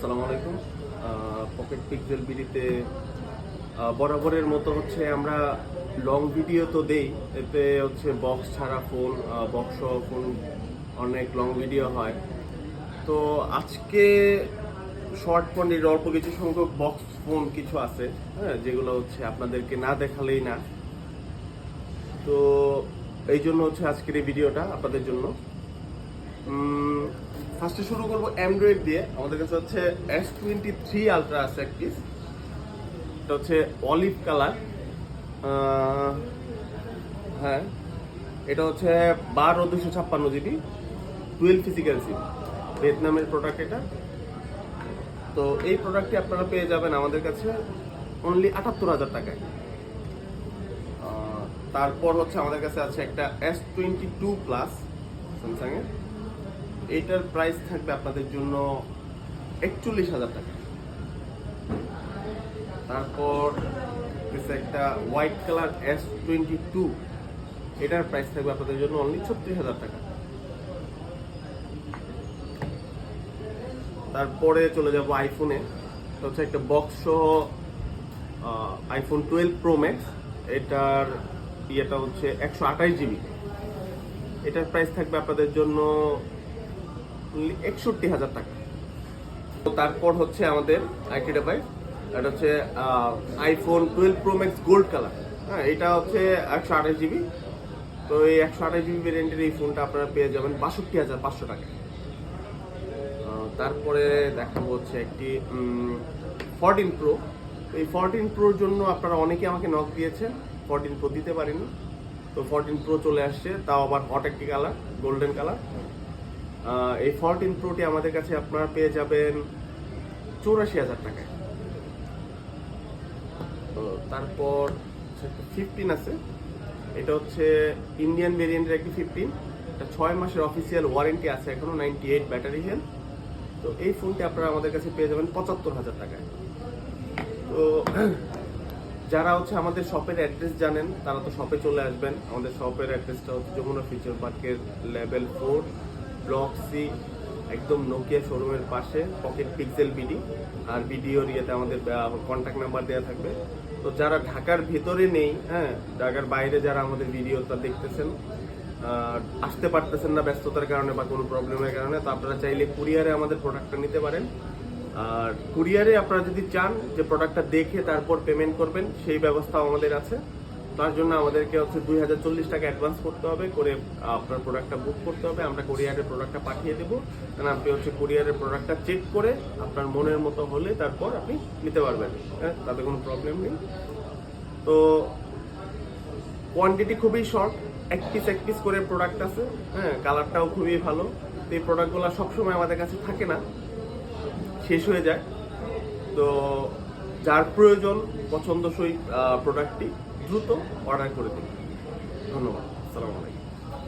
আসসালামু আলাইকুম। Pocket pixel বিডিতে বরাবরের মতো হচ্ছে আমরা লং ভিডিও তো দেই, এতে হচ্ছে বক্স ছাড়া ফোন, বক্স সহ ফোন অনেক লং ভিডিও হয়। তো আজকে শর্ট ফোনের অল্প কিছু সংখ্যক বক্স ফোন কিছু আছে, হ্যাঁ, যেগুলো হচ্ছে আপনাদেরকে না দেখালেই না। তো এই জন্য হচ্ছে আজকের এই ভিডিওটা আপনাদের জন্য। ফার্স্টে শুরু করবো অ্যান্ড্রয়েড দিয়ে। আমাদের কাছে হচ্ছে S23 আলট্রা আছে একটি, এটা হচ্ছে অলিভ কালার। হ্যাঁ, এটা হচ্ছে 12/256 GB, 12 ফিজিক্যাল সিম, ভিয়েতনামের প্রোডাক্ট এটা। তো এই প্রোডাক্টটি আপনারা পেয়ে যাবেন আমাদের কাছে অনলি 78,000 টাকায়। তারপর হচ্ছে আমাদের কাছে আছে একটা S22 প্লাস স্যামসাং এর, এইটার প্রাইস থাকবে আপনাদের জন্য 41,000 টাকা। তারপর একটা হোয়াইট কালার S22, এটার প্রাইস থাকবে আপনাদের জন্য অনলি 36,000 টাকা। তারপরে চলে যাব আইফোনে। হচ্ছে একটা বক্স সহ iPhone 12 Pro Max, এটার ইয়েটা হচ্ছে 128 GB। এটার প্রাইস থাকবে আপনাদের জন্য 61,000 টাকা। তারপর হচ্ছে আমাদের আরেকটি ডিভাইস, এটা হচ্ছে iPhone 12 Pro Max gold colour. হ্যাঁ, এটা হচ্ছে 128 GB। তো এই 128 GB ভেরিয়েন্টের এই ফোনটা আপনারা পেয়ে যাবেন 62,500 টাকা। তারপরে দেখাবো হচ্ছে একটি 14 Pro। এই 14 Proর জন্য আপনারা অনেকে আমাকে নক দিয়েছে, 14 Pro দিতে পারিনি। তো 14 Pro চলে আসছে, তাও আবার হট একটি কালার, গোল্ডেন কালার। এই 14 Proটি আমাদের কাছে আপনারা পেয়ে যাবেন 84,000 টাকায়। তো তারপর 15 আছে, এটা হচ্ছে ইন্ডিয়ান ভেরিয়েন্টের একটি 15। এটা 6 মাসের অফিসিয়াল ওয়ারেন্টি আছে এখনো, 98 ব্যাটারি হেলথ। তো এই ফোনটি আপনারা আমাদের কাছে পেয়ে যাবেন 75,000 টাকায়। তো যারা হচ্ছে আমাদের শপের অ্যাড্রেস জানেন তারা তো শপে চলে আসবেন। আমাদের শপের অ্যাড্রেসটা হচ্ছে যমুনা ফিউচার পার্কের লেভেল 4, ব্লক সি, একদম নোকিয়া শোরুমের পাশে, পকেট পিক্সেল বিডি। আর ভিডিওর ইয়েতে আমাদের কন্ট্যাক্ট নাম্বার দেওয়া থাকবে। তো যারা ঢাকার ভেতরে নেই, হ্যাঁ, ঢাকার বাইরে যারা আমাদের ভিডিওটা দেখতেছেন, আসতে পারতেছেন না ব্যস্ততার কারণে বা কোনো প্রবলেমের কারণে, তো আপনারা চাইলে কুরিয়ারে আমাদের প্রোডাক্টটা নিতে পারেন। আর কুরিয়ারে আপনারা যদি চান যে প্রোডাক্টটা দেখে তারপর পেমেন্ট করবেন, সেই ব্যবস্থাও আমাদের আছে। তার জন্য আমাদেরকে হচ্ছে 2040 টাকা অ্যাডভান্স করতে হবে, করে আপনার প্রোডাক্টটা বুক করতে হবে। আমরা কুরিয়ারের প্রোডাক্টটা পাঠিয়ে দেবো। কারণ আপনি হচ্ছে কুরিয়ারের প্রোডাক্টটা চেক করে আপনার মনের মতো হলে তারপর আপনি নিতে পারবেন, হ্যাঁ, তাতে কোনো প্রবলেম নেই। তো কোয়ান্টিটি খুবই শর্ট, এক পিস করে প্রোডাক্ট আছে, হ্যাঁ, কালারটাও খুবই ভালো। তো এই প্রোডাক্টগুলো সবসময় আমাদের কাছে থাকে না, শেষ হয়ে যায়। তো যার প্রয়োজন পছন্দসই প্রোডাক্টটি দ্রুত অর্ডার করে দিন। ধন্যবাদ। আসসালামু আলাইকুম।